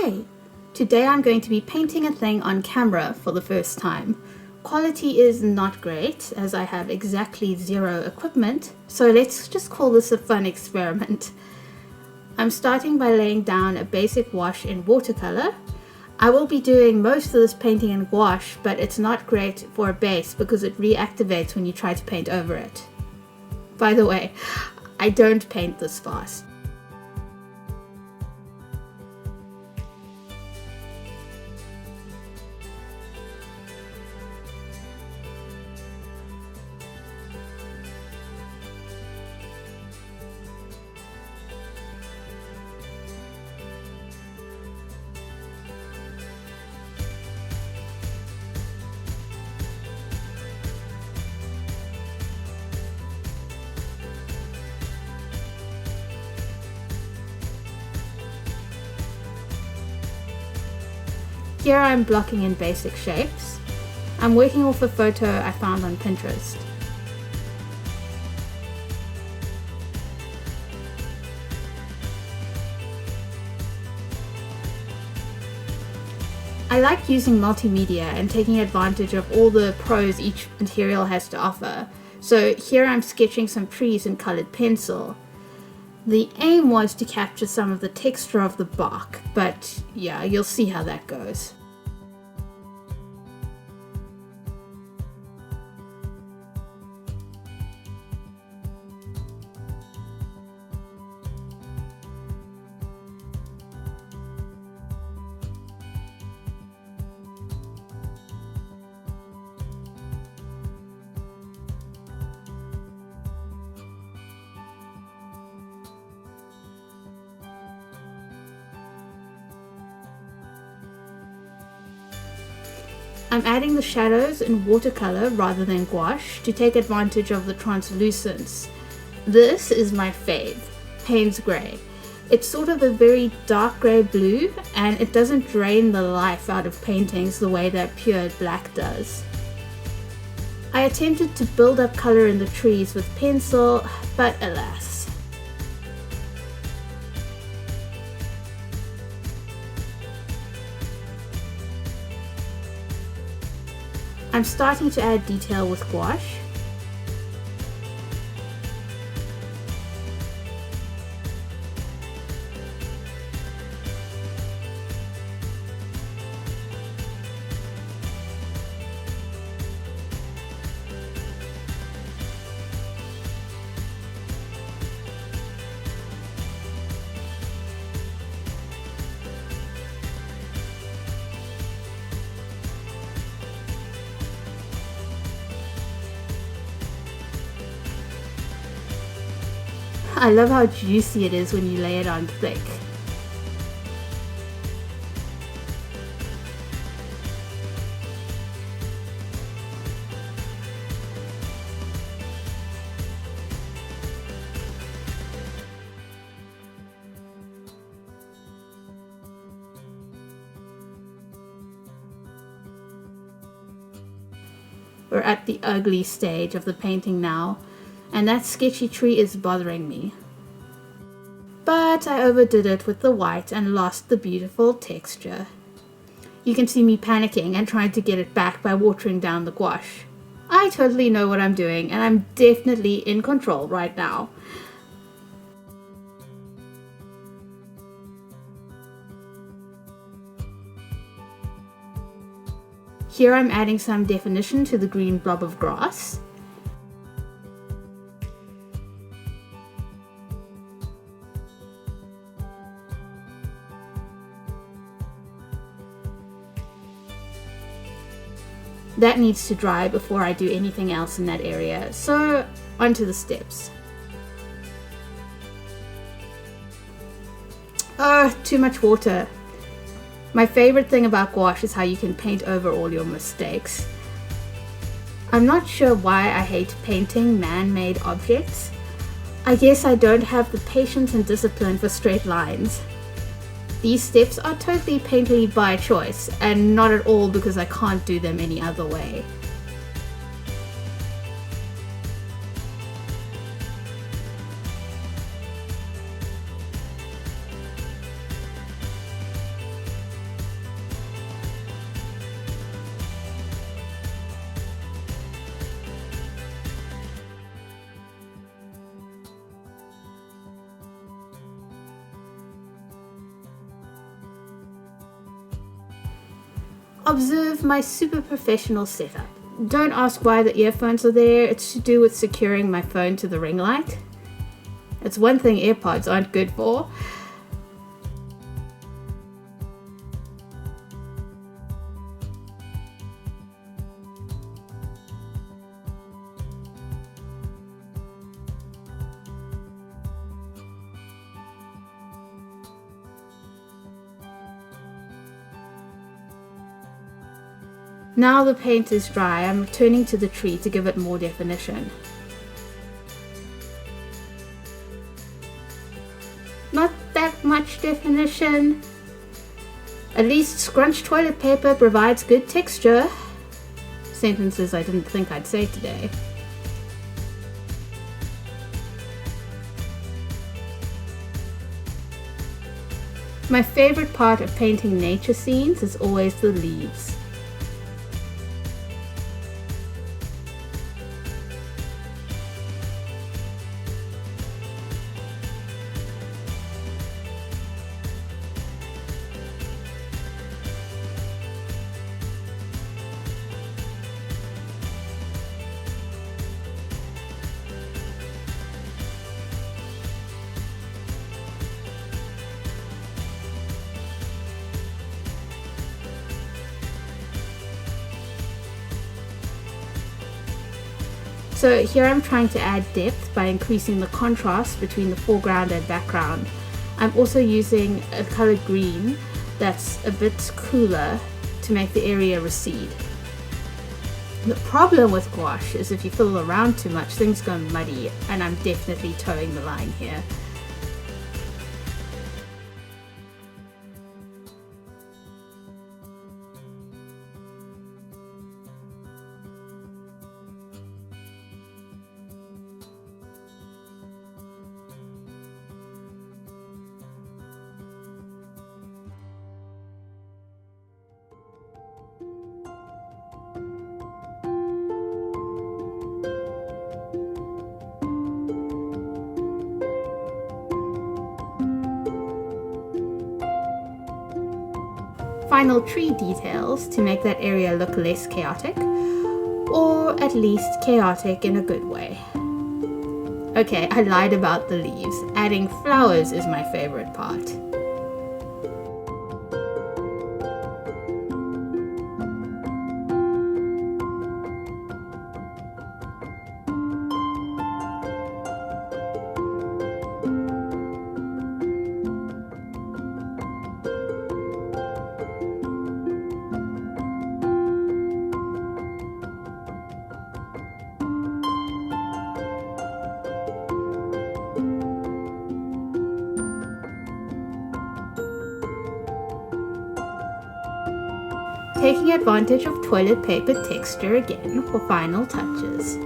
Hi! Today I'm going to be painting a thing on camera for the first time. Quality is not great as I have exactly zero equipment, so let's just call this a fun experiment. I'm starting by laying down a basic wash in watercolor. I will be doing most of this painting in gouache, but it's not great for a base because it reactivates when you try to paint over it. By the way, I don't paint this fast. Here I'm blocking in basic shapes. I'm working off a photo I found on Pinterest. I like using multimedia and taking advantage of all the pros each material has to offer. So here I'm sketching some trees in colored pencil. The aim was to capture some of the texture of the bark, but yeah, you'll see how that goes. I'm adding the shadows in watercolor rather than gouache to take advantage of the translucence. This is my fave, Payne's Grey. It's sort of a very dark grey blue and it doesn't drain the life out of paintings the way that pure black does. I attempted to build up color in the trees with pencil, but alas. I'm starting to add detail with gouache. I love how juicy it is when you lay it on thick. We're at the ugly stage of the painting now, and that sketchy tree is bothering me. But I overdid it with the white and lost the beautiful texture. You can see me panicking and trying to get it back by watering down the gouache. I totally know what I'm doing and I'm definitely in control right now. Here I'm adding some definition to the green blob of grass. That needs to dry before I do anything else in that area, so onto the steps. Oh, too much water. My favorite thing about gouache is how you can paint over all your mistakes. I'm not sure why I hate painting man-made objects. I guess I don't have the patience and discipline for straight lines. These steps are totally painterly by choice, and not at all because I can't do them any other way. Observe my super professional setup. Don't ask why the earphones are there, it's to do with securing my phone to the ring light. It's one thing AirPods aren't good for. Now the paint is dry, I'm returning to the tree to give it more definition. Not that much definition. At least scrunched toilet paper provides good texture. Sentences I didn't think I'd say today. My favorite part of painting nature scenes is always the leaves. So here I'm trying to add depth by increasing the contrast between the foreground and background. I'm also using a colored green that's a bit cooler to make the area recede. The problem with gouache is if you fiddle around too much, things go muddy, and I'm definitely towing the line here. Final tree details to make that area look less chaotic, or at least chaotic in a good way. Okay, I lied about the leaves. Adding flowers is my favorite part. Taking advantage of toilet paper texture again for final touches.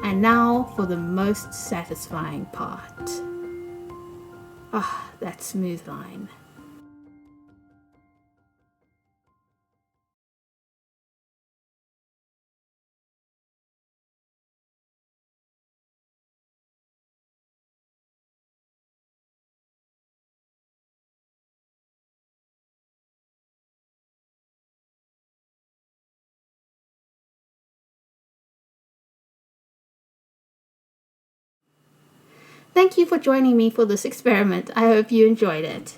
And now for the most satisfying part. That smooth line. Thank you for joining me for this experiment. I hope you enjoyed it.